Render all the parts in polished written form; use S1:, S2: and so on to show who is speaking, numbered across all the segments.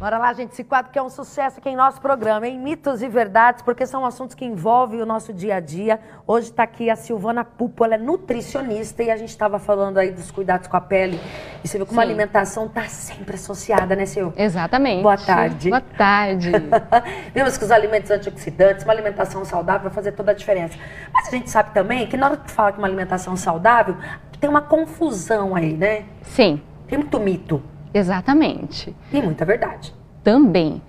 S1: Bora lá, gente, esse quadro que é um sucesso aqui em nosso programa, em Mitos e Verdades, porque são assuntos que envolvem o nosso dia a dia. Hoje está aqui a Silvana Pupo, ela é nutricionista e a gente estava falando aí dos cuidados com a pele. E você viu como a alimentação está sempre associada, né, Sil?
S2: Exatamente.
S1: Boa tarde.
S2: Boa tarde.
S1: Vimos que os alimentos antioxidantes, uma alimentação saudável vai fazer toda a diferença. Mas a gente sabe também que na hora que fala que uma alimentação saudável, tem uma confusão aí, né?
S2: Sim.
S1: Tem muito mito.
S2: Exatamente.
S1: E muita verdade.
S2: Também.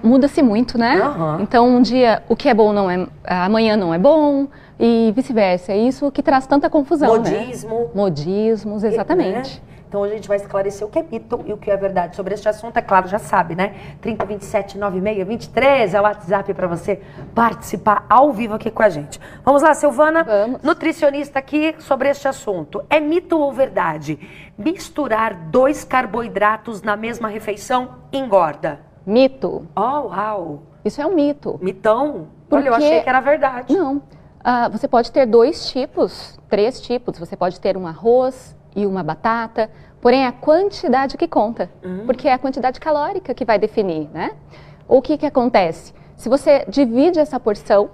S2: Muda-se muito, né?
S1: Uhum.
S2: Então, um dia o que é bom não é, amanhã não é bom e vice-versa. É isso que traz tanta confusão,
S1: Modismo.
S2: né? Modismos, exatamente.
S1: Né? Então, hoje a gente vai esclarecer o que é mito e o que é verdade. Sobre este assunto, é claro, já sabe, né? 3027-96-23 é o WhatsApp para você participar ao vivo aqui com a gente. Vamos lá, Silvana?
S2: Vamos.
S1: Nutricionista aqui sobre este assunto. É mito ou verdade? Misturar 2 carboidratos na mesma refeição engorda?
S2: Mito.
S1: Oh, uau!
S2: Isso é um mito.
S1: Mitão?
S2: Porque...
S1: Olha, eu achei que era verdade.
S2: Não. Você pode ter 2 tipos, 3 tipos. Você pode ter um arroz e uma batata, porém é a quantidade que conta, porque é a quantidade calórica que vai definir, né? O que acontece? Se você divide essa porção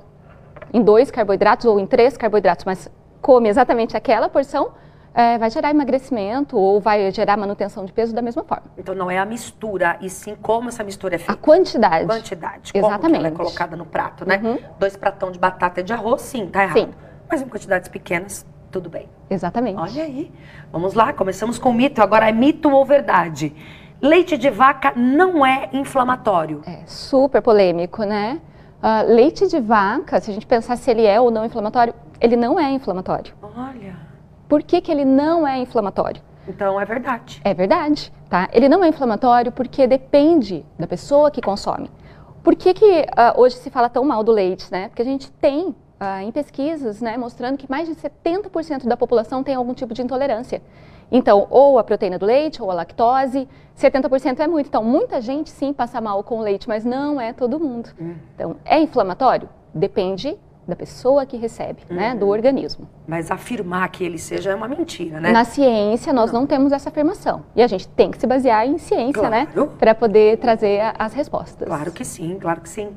S2: em 2 carboidratos ou em 3 carboidratos, mas come exatamente aquela porção, vai gerar emagrecimento ou vai gerar manutenção de peso da mesma forma.
S1: Então não é a mistura, e sim como essa mistura é feita.
S2: A quantidade.
S1: Quantidade.
S2: Exatamente.
S1: Como que ela é colocada no prato, né? 2 pratão de batata e de arroz, sim, tá errado.
S2: Sim.
S1: Mas em quantidades pequenas, tudo bem.
S2: Exatamente.
S1: Olha aí. Vamos lá, começamos com mito. Agora é mito ou verdade? Leite de vaca não é inflamatório.
S2: É super polêmico, né? Leite de vaca, se a gente pensar se ele é ou não inflamatório, ele não é inflamatório.
S1: Olha.
S2: Por que ele não é inflamatório?
S1: Então é verdade.
S2: É verdade, tá? Ele não é inflamatório porque depende da pessoa que consome. Por que hoje se fala tão mal do leite, né? Porque a gente tem em pesquisas, né, mostrando que mais de 70% da população tem algum tipo de intolerância. Então, ou a proteína do leite, ou a lactose, 70% é muito. Então, muita gente sim passa mal com o leite, mas não é todo mundo. Então, é inflamatório? Depende da pessoa que recebe, né, do organismo.
S1: Mas afirmar que ele seja é uma mentira, né?
S2: Na ciência, nós não temos essa afirmação. E a gente tem que se basear em ciência,
S1: Claro.
S2: né, para poder trazer as respostas.
S1: Claro que sim, claro que sim.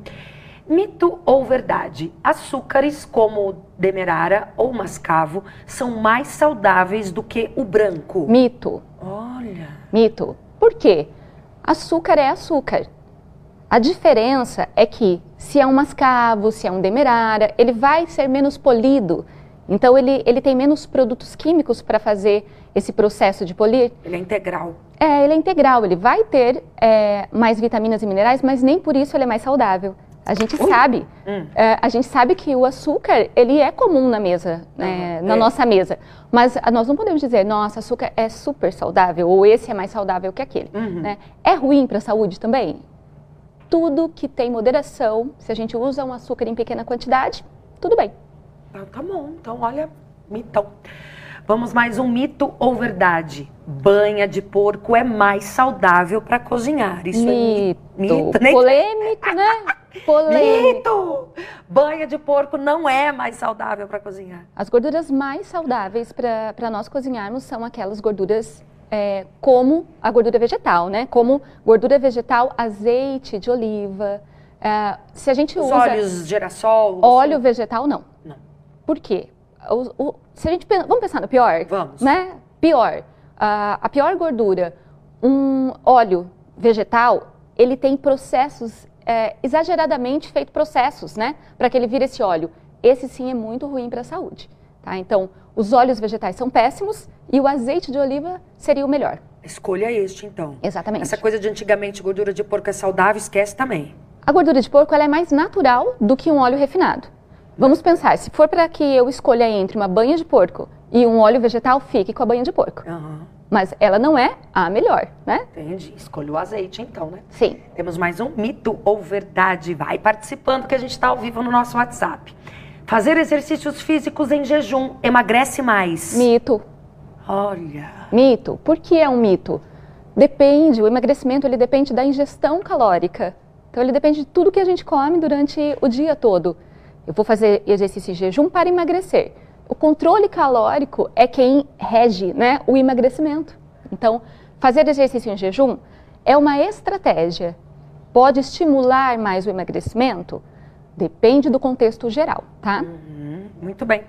S1: Mito ou verdade? Açúcares como o demerara ou mascavo são mais saudáveis do que o branco?
S2: Mito.
S1: Olha.
S2: Mito. Por quê? Açúcar é açúcar. A diferença é que se é um mascavo, se é um demerara, ele vai ser menos polido. Então ele tem menos produtos químicos para fazer esse processo de polir.
S1: Ele é integral.
S2: Ele é integral, ele vai ter mais vitaminas e minerais, mas nem por isso ele é mais saudável. A gente sabe, a gente sabe que o açúcar, ele é comum na mesa, na nossa mesa. Mas nós não podemos dizer, nossa, açúcar é super saudável, ou esse é mais saudável que aquele. Né? É ruim para a saúde também? Tudo que tem moderação, se a gente usa um açúcar em pequena quantidade, tudo bem.
S1: Tá bom, então olha, mitão. Vamos mais um mito ou verdade? Banha de porco é mais saudável para cozinhar. Isso
S2: mito.
S1: É mito.
S2: Polêmico, né? Polêmico.
S1: Mito! Banha de porco não é mais saudável para cozinhar.
S2: As gorduras mais saudáveis para nós cozinharmos são aquelas gorduras como a gordura vegetal, né? Como gordura vegetal, azeite de oliva. Se a gente usa...
S1: óleos de girassol?
S2: Óleo vegetal, não.
S1: Não.
S2: Por quê? Se a gente vamos pensar no pior?
S1: Vamos.
S2: Né? Pior. A pior gordura, um óleo vegetal, ele tem processos, exageradamente feito processos, né? Para que ele vire esse óleo. Esse sim é muito ruim para a saúde. Tá? Então, os óleos vegetais são péssimos e o azeite de oliva seria o melhor.
S1: Escolha este, então.
S2: Exatamente.
S1: Essa coisa de antigamente gordura de porco é saudável, esquece também.
S2: A gordura de porco ela é mais natural do que um óleo refinado. Vamos pensar, se for para que eu escolha entre uma banha de porco e um óleo vegetal, fique com a banha de porco. Mas ela não é a melhor, né?
S1: Entendi. Escolha o azeite, então, né?
S2: Sim.
S1: Temos mais um mito ou verdade. Vai participando que a gente está ao vivo no nosso WhatsApp. Fazer exercícios físicos em jejum emagrece mais.
S2: Mito.
S1: Olha.
S2: Mito. Por que é um mito? Depende, o emagrecimento ele depende da ingestão calórica. Então ele depende de tudo que a gente come durante o dia todo. Eu vou fazer exercício em jejum para emagrecer. O controle calórico é quem rege, né, o emagrecimento. Então, fazer exercício em jejum é uma estratégia. Pode estimular mais o emagrecimento? Depende do contexto geral, tá?
S1: Muito bem.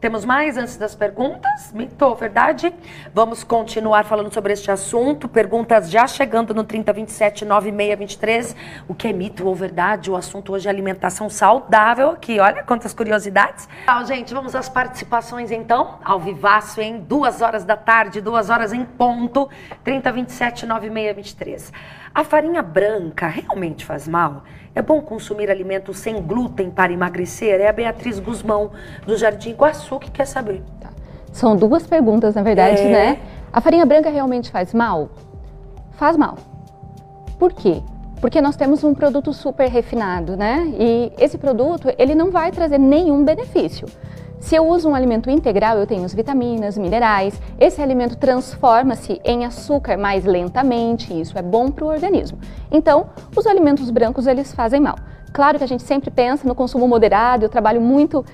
S1: Temos mais antes das perguntas? Mito ou verdade? Vamos continuar falando sobre este assunto. Perguntas já chegando no 3027-9623. O que é mito ou verdade? O assunto hoje é alimentação saudável aqui. Olha quantas curiosidades. Então, gente, vamos às participações então. Ao vivaço, em 2 horas da tarde, 2 horas em ponto. 3027-9623. A farinha branca realmente faz mal? É bom consumir alimentos sem glúten para emagrecer? É a Beatriz Guzmão, do Jardim Iguaçu, que quer saber.
S2: Tá. São 2 perguntas, na verdade, né? A farinha branca realmente faz mal? Faz mal. Por quê? Porque nós temos um produto super refinado, né? E esse produto, ele não vai trazer nenhum benefício. Se eu uso um alimento integral, eu tenho as vitaminas, minerais, esse alimento transforma-se em açúcar mais lentamente, e isso é bom para o organismo. Então, os alimentos brancos, eles fazem mal. Claro que a gente sempre pensa no consumo moderado, eu trabalho muito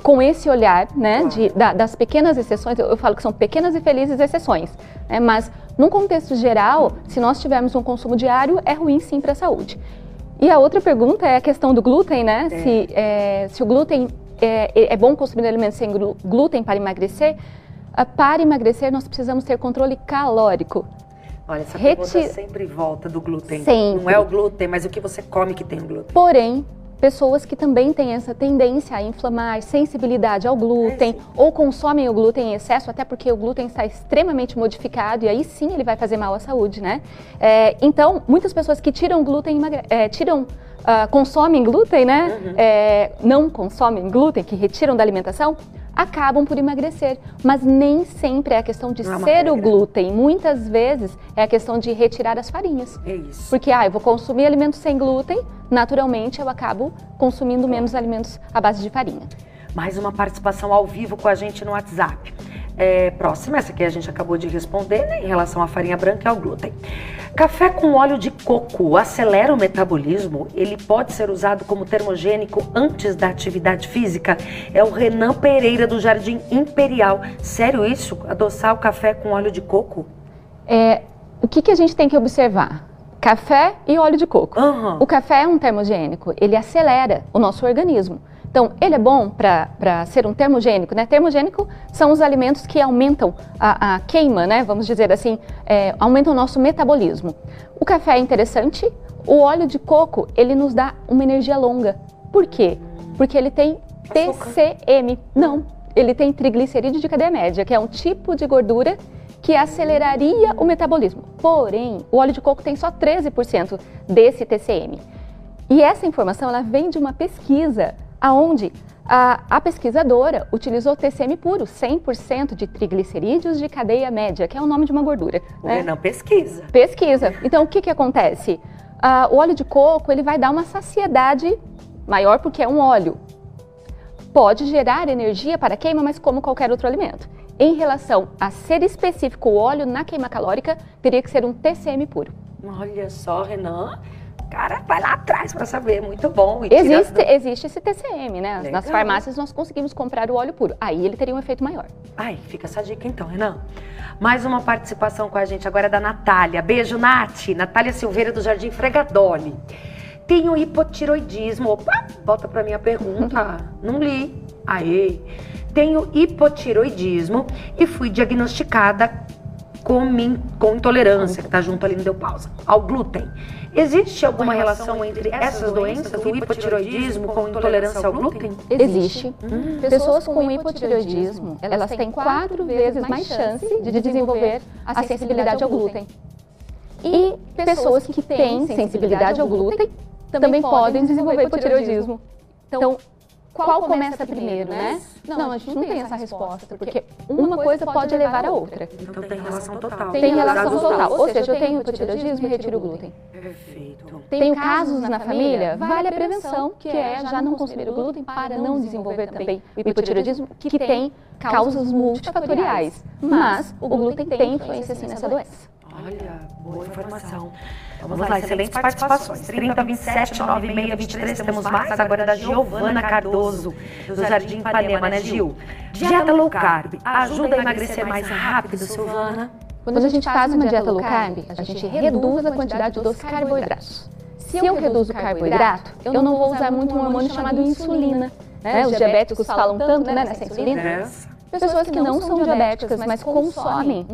S2: com esse olhar, né, das pequenas exceções, eu falo que são pequenas e felizes exceções, né, mas num contexto geral, se nós tivermos um consumo diário, é ruim sim para a saúde. E a outra pergunta é a questão do glúten, né, se o glúten é bom consumir alimentos sem glúten para emagrecer? Para emagrecer, nós precisamos ter controle calórico.
S1: Olha, essa pergunta sempre volta do glúten.
S2: Sempre.
S1: Não é o glúten, mas o que você come que tem o glúten.
S2: Porém, pessoas que também têm essa tendência a inflamar, sensibilidade ao glúten, ou consomem o glúten em excesso, até porque o glúten está extremamente modificado e aí sim ele vai fazer mal à saúde, né? Então, muitas pessoas que tiram glúten, consomem glúten, né? Não consomem glúten, que retiram da alimentação, acabam por emagrecer. Mas nem sempre é a questão de ser o glúten. Muitas vezes é a questão de retirar as farinhas.
S1: É isso.
S2: Porque, eu vou consumir alimentos sem glúten, naturalmente eu acabo consumindo menos alimentos à base de farinha.
S1: Mais uma participação ao vivo com a gente no WhatsApp. Próxima, essa aqui a gente acabou de responder, né, em relação à farinha branca e ao glúten. Café com óleo de coco acelera o metabolismo? Ele pode ser usado como termogênico antes da atividade física? É o Renan Pereira, do Jardim Imperial. Sério isso? Adoçar o café com óleo de coco?
S2: O que a gente tem que observar? Café e óleo de coco. O café é um termogênico, ele acelera o nosso organismo. Então, ele é bom para ser um termogênico, né? Termogênico são os alimentos que aumentam a queima, né? Vamos dizer assim, aumentam o nosso metabolismo. O café é interessante, o óleo de coco, ele nos dá uma energia longa. Por quê? Porque ele tem TCM. Não, ele tem triglicerídeo de cadeia média, que é um tipo de gordura que aceleraria o metabolismo. Porém, o óleo de coco tem só 13% desse TCM. E essa informação, ela vem de uma pesquisa aonde a pesquisadora utilizou TCM puro, 100% de triglicerídeos de cadeia média, que é o nome de uma gordura. Né?
S1: Não, pesquisa.
S2: Pesquisa. Então, o que acontece? O óleo de coco, ele vai dar uma saciedade maior porque é um óleo. Pode gerar energia para a queima, mas como qualquer outro alimento. Em relação a ser específico o óleo na queima calórica, teria que ser um TCM puro.
S1: Olha só, Renan. Cara, vai lá atrás para saber, muito bom.
S2: Existe esse TCM, né? Legal. Nas farmácias nós conseguimos comprar o óleo puro. Aí ele teria um efeito maior.
S1: Fica essa dica então, Renan. Mais uma participação com a gente agora é da Natália. Beijo, Nath. Natália Silveira, do Jardim Fregadoli. Tenho hipotiroidismo. Opa, volta para minha pergunta. Não li. Tenho hipotiroidismo e fui diagnosticada com intolerância, que tá junto ali, não deu pausa, ao glúten. Existe alguma relação entre essas doenças, o hipotiroidismo com intolerância ao glúten?
S2: Existe. Pessoas com hipotiroidismo, elas têm 4 vezes mais chance de desenvolver a sensibilidade ao glúten. E pessoas que têm sensibilidade ao glúten também podem desenvolver hipotiroidismo. Então, qual começa primeiro, né? Não, a gente não tem essa resposta, porque uma coisa pode levar a outra.
S1: Então tem relação total.
S2: Tem relação total. Ou seja, eu tenho hipotireoidismo e retiro o glúten.
S1: Perfeito.
S2: Tenho casos na família, vale a prevenção, que é já não consumir o glúten para não desenvolver também o hipotireoidismo, que tem causas multifatoriais. Mas o glúten tem influência sim nessa doença.
S1: Olha, boa informação. Vamos lá, excelentes participações. 3027-9623, temos mais agora da Giovana Cardoso, do Jardim Ipanema, né, Gil? Dieta low carb ajuda a emagrecer mais rápido, Silvana?
S2: Quando a gente faz uma dieta low carb, a gente reduz a quantidade dos carboidratos. Se eu reduzo o carboidrato, eu não vou usar muito um hormônio chamado insulina. Né? Os diabéticos falam tanto nessa insulina. Pessoas que não são diabéticas, mas consomem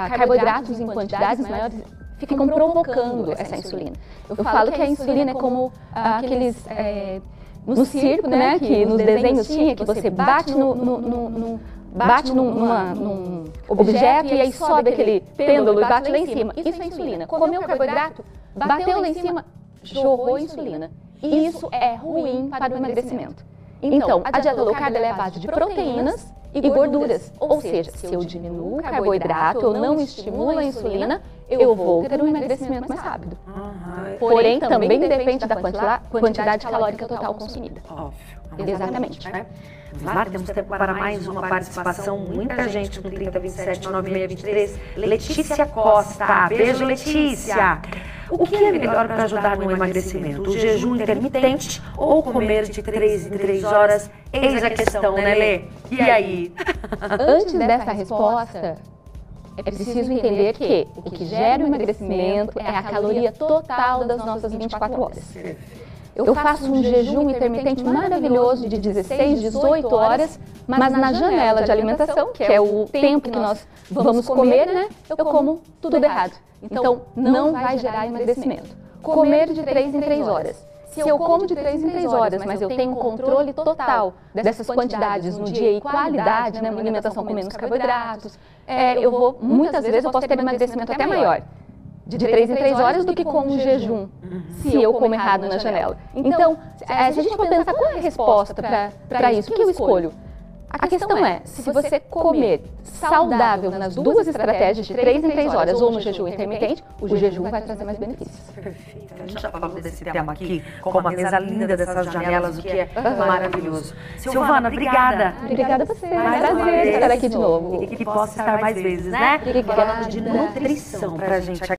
S2: carboidratos em quantidades maiores, ficam provocando essa insulina. Eu falo que a insulina é como aqueles... no circo, né, que nos desenhos tinha, que você bate num objeto e aí sobe aquele pêndulo e bate lá em cima. Isso é insulina. Comeu carboidrato, bateu lá em cima, jorrou insulina. E isso é ruim para o emagrecimento. Então, a dieta low carb é a base de proteínas e gorduras. Ou seja, se eu diminuo o carboidrato, eu não estimulo a insulina, eu vou ter um emagrecimento mais rápido. Porém, também depende da quantidade calórica total consumida.
S1: Óbvio.
S2: Exatamente.
S1: Vamos lá, temos tempo para mais uma participação. Muita gente no 3027 9623. Letícia Costa. Beijo, Letícia. O que é melhor para ajudar no emagrecimento? O jejum intermitente ou comer de 3 em 3 horas? Eis a questão, né, Lê? E aí?
S2: Antes dessa resposta, é preciso entender que o que gera o emagrecimento é a caloria total das nossas 24 horas. Eu faço um jejum intermitente maravilhoso de 16, 18 horas, mas na janela de alimentação, que é o tempo que nós vamos comer, né, eu como tudo errado. Então, não vai gerar emagrecimento. Comer de 3 em 3 horas. Se eu como de 3 em 3 horas, mas eu tenho controle total dessas quantidades no dia e qualidade, né, uma alimentação com menos carboidratos, muitas vezes eu posso ter um emagrecimento até maior, de 3 em 3 horas, do que com um jejum, se eu como errado na janela. Então, se a gente for pensar qual é a resposta para isso, o que eu escolho? A questão é, se você comer saudável nas duas estratégias, de 3 em 3 horas ou no jejum intermitente, o jejum vai trazer mais benefícios.
S1: Perfeito. A gente já falou desse tema aqui, com uma mesa linda dessas janelas, o que é maravilhoso. Silvana, obrigada.
S2: Obrigada a você. Prazer estar aqui de novo.
S1: E que possa estar mais vezes, né?
S2: Obrigada.
S1: Falando de nutrição pra gente aqui.